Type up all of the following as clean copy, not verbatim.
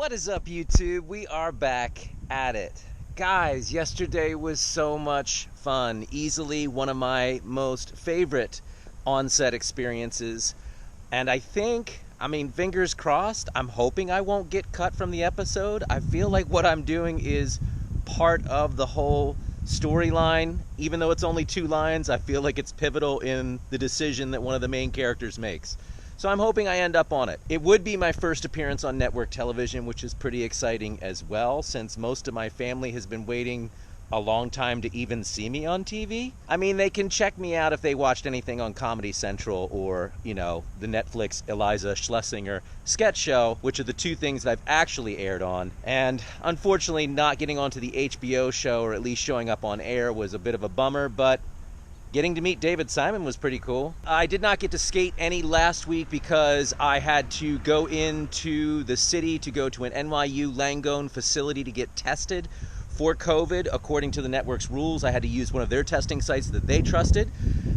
What is up, YouTube? We are back at it. Guys, yesterday was so much fun. Easily one of my most favorite on-set experiences. And I think, fingers crossed, I'm hoping I won't get cut from the episode. I feel like what I'm doing is part of the whole storyline. Even though it's only 2 lines, I feel like it's pivotal in the decision that one of the main characters makes. So I'm hoping I end up on it. It would be my first appearance on network television, which is pretty exciting as well, since most of my family has been waiting a long time to even see me on TV. They can check me out if they watched anything on Comedy Central or, the Netflix Eliza Schlesinger sketch show, which are the 2 things that I've actually aired on. And unfortunately, not getting onto the HBO show, or at least showing up on air, was a bit of a bummer, but getting to meet David Simon was pretty cool. I did not get to skate any last week because I had to go into the city to go to an NYU Langone facility to get tested for COVID. According to the network's rules, I had to use one of their testing sites that they trusted.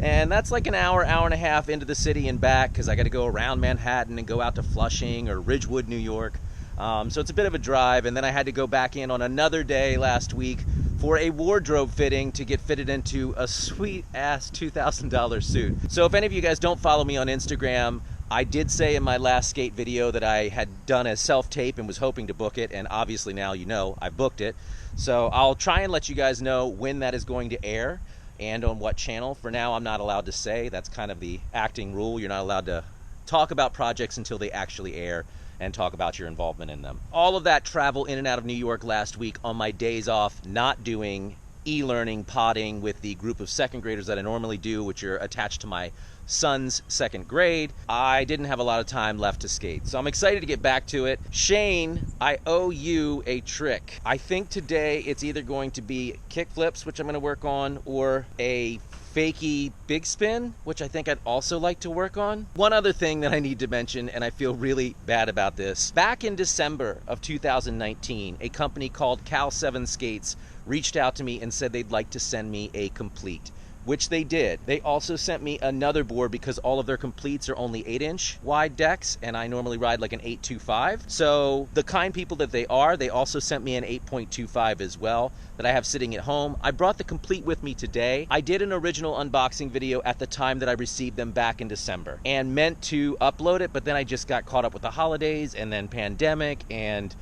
And that's like an hour and a half into the city and back, because I got to go around Manhattan and go out to Flushing or Ridgewood, New York. So it's a bit of a drive. And then I had to go back in on another day last week for a wardrobe fitting to get fitted into a sweet-ass $2,000 suit. So if any of you guys don't follow me on Instagram, I did say in my last skate video that I had done a self-tape and was hoping to book it, and obviously now you know I booked it. So I'll try and let you guys know when that is going to air and on what channel. For now, I'm not allowed to say. That's kind of the acting rule. You're not allowed to talk about projects until they actually air and talk about your involvement in them. All of that travel in and out of New York last week on my days off, not doing e-learning potting with the group of 2nd graders that I normally do, which are attached to my son's 2nd grade. I didn't have a lot of time left to skate, so I'm excited to get back to it. Shane, I owe you a trick. I think today it's either going to be kickflips, which I'm going to work on, or a Fakie big spin, which I think I'd also like to work on. One other thing that I need to mention, and I feel really bad about this. Back in December of 2019, a company called Cal-7 Skates reached out to me and said they'd like to send me a complete, which they did. They also sent me another board because all of their completes are only 8-inch wide decks, and I normally ride like an 8.25. So the kind people that they are, they also sent me an 8.25 as well that I have sitting at home. I brought the complete with me today. I did an original unboxing video at the time that I received them back in December and meant to upload it, but then I just got caught up with the holidays and then pandemic and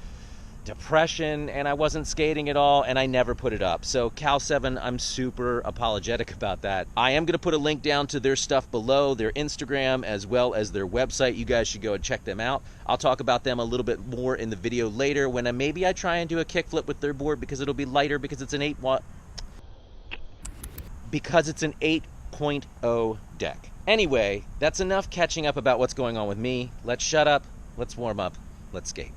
depression, and I wasn't skating at all, and I never put it up. So Cal-7, I'm super apologetic about that. I am going to put a link down to their stuff below, their Instagram as well as their website. You guys should go and check them out. I'll talk about them a little bit more in the video later when maybe I try and do a kickflip with their board, because it'll be lighter because it's an 8.0 deck. Anyway, that's enough catching up about what's going on with me. Let's shut up, let's warm up, let's skate.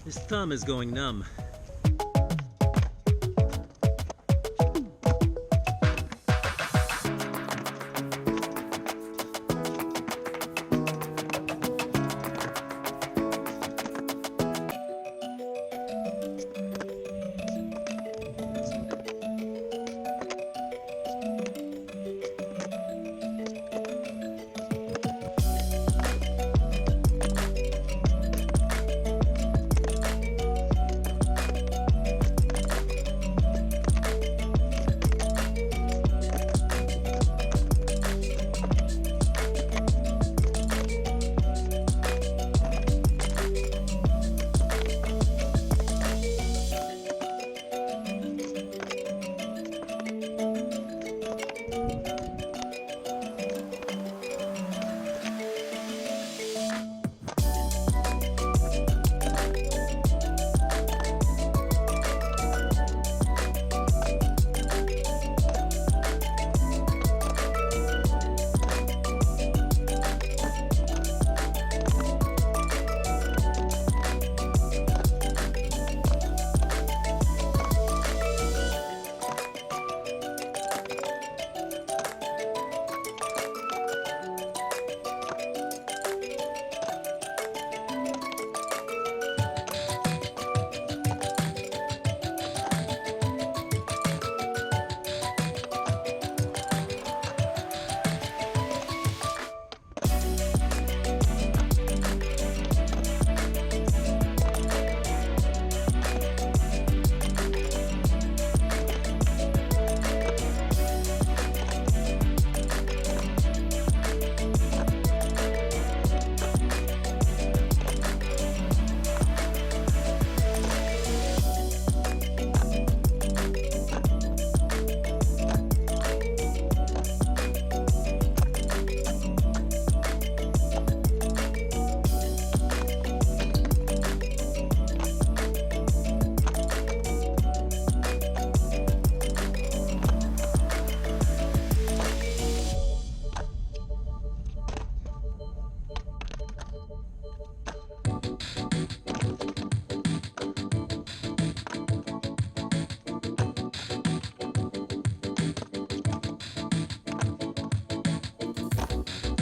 His thumb is going numb.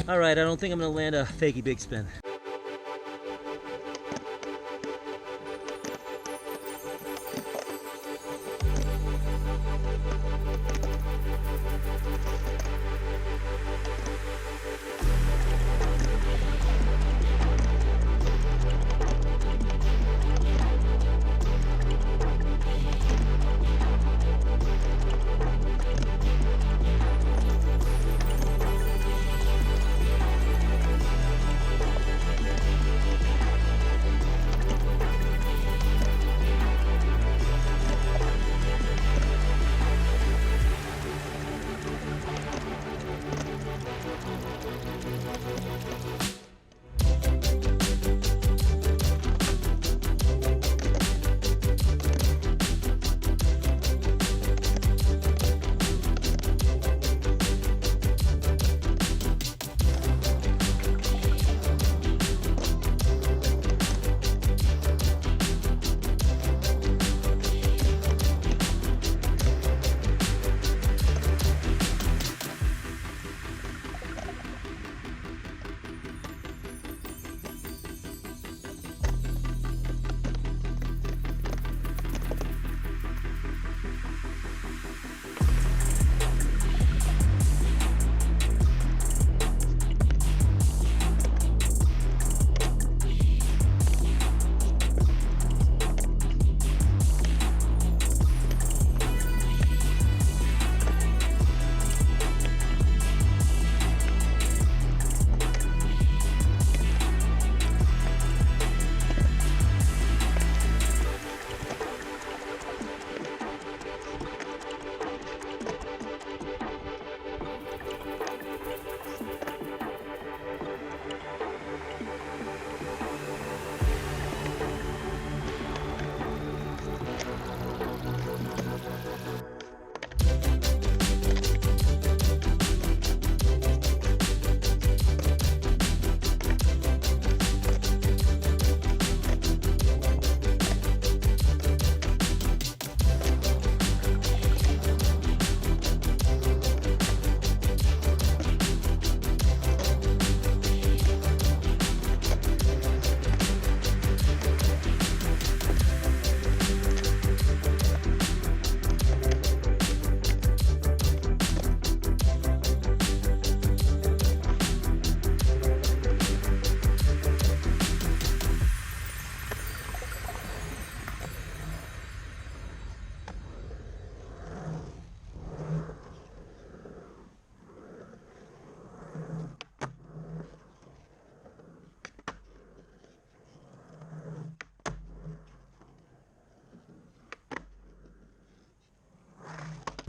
All right, I don't think I'm gonna land a Fakie big spin.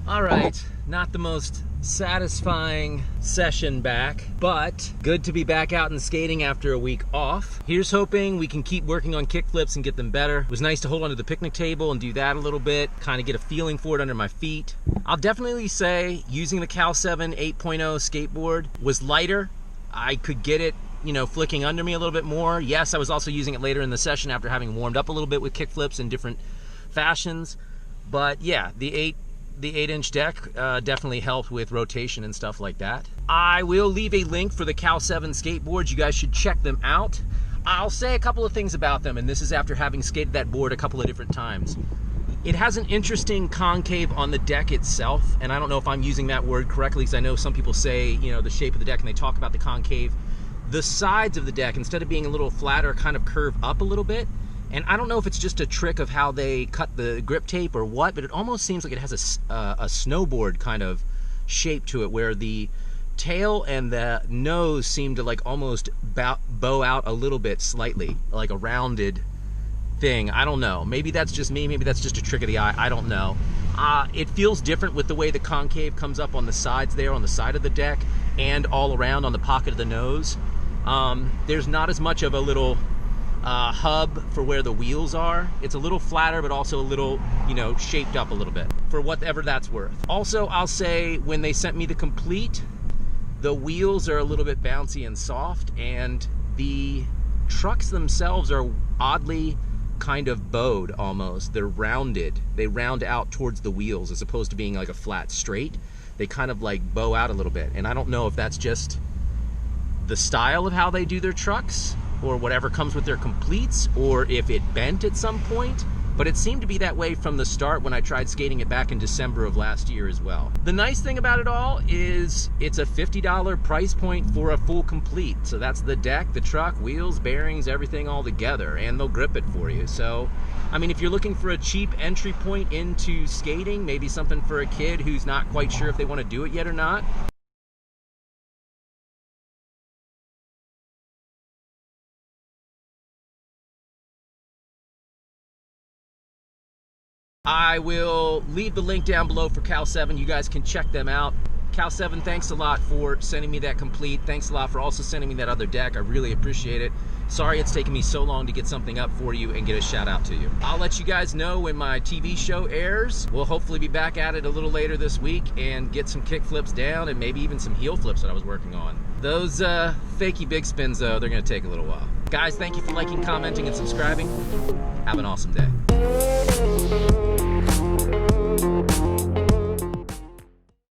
All right, not the most satisfying session back, but good to be back out and skating after a week off. Here's hoping we can keep working on kickflips and get them better. It was nice to hold onto the picnic table and do that a little bit, kind of get a feeling for it under my feet. I'll definitely say using the Cal-7 8.0 skateboard was lighter. I could get it, you know, flicking under me a little bit more. Yes, I was also using it later in the session after having warmed up a little bit with kickflips in different fashions. But yeah, the 8-inch deck definitely helped with rotation and stuff like that. I will leave a link for the Cal-7 skateboards. You guys should check them out. I'll say a couple of things about them, and this is after having skated that board a couple of different times. It has an interesting concave on the deck itself, and I don't know if I'm using that word correctly, because I know some people say, you know, the shape of the deck, and they talk about the concave. The sides of the deck, instead of being a little flatter, kind of curve up a little bit. And I don't know if it's just a trick of how they cut the grip tape or what, but it almost seems like it has a snowboard kind of shape to it, where the tail and the nose seem to like almost bow out a little bit slightly, like a rounded thing. I don't know. Maybe that's just me. Maybe that's just a trick of the eye. I don't know. It feels different with the way the concave comes up on the sides there, on the side of the deck, and all around on the pocket of the nose. There's not as much of a little hub for where the wheels are. It's a little flatter, but also a little, you know, shaped up a little bit, for whatever that's worth. Also, I'll say when they sent me the complete, the wheels are a little bit bouncy and soft, and the trucks themselves are oddly kind of bowed almost. They're rounded. They round out towards the wheels as opposed to being like a flat straight. They kind of like bow out a little bit, and I don't know if that's just the style of how they do their trucks, or whatever comes with their completes, or if it bent at some point. But it seemed to be that way from the start when I tried skating it back in December of last year as well. The nice thing about it all is it's a $50 price point for a full complete. So that's the deck, the truck, wheels, bearings, everything all together, and they'll grip it for you. So, I mean, if you're looking for a cheap entry point into skating, maybe something for a kid who's not quite sure if they want to do it yet or not, I will leave the link down below for Cal-7. You guys can check them out. Cal-7, thanks a lot for sending me that complete. Thanks a lot for also sending me that other deck. I really appreciate it. Sorry it's taken me so long to get something up for you and get a shout out to you. I'll let you guys know when my TV show airs. We'll hopefully be back at it a little later this week and get some kickflips down and maybe even some heel flips that I was working on. Those Fakie Bigspins, though, they're gonna take a little while. Guys, thank you for liking, commenting, and subscribing. Have an awesome day.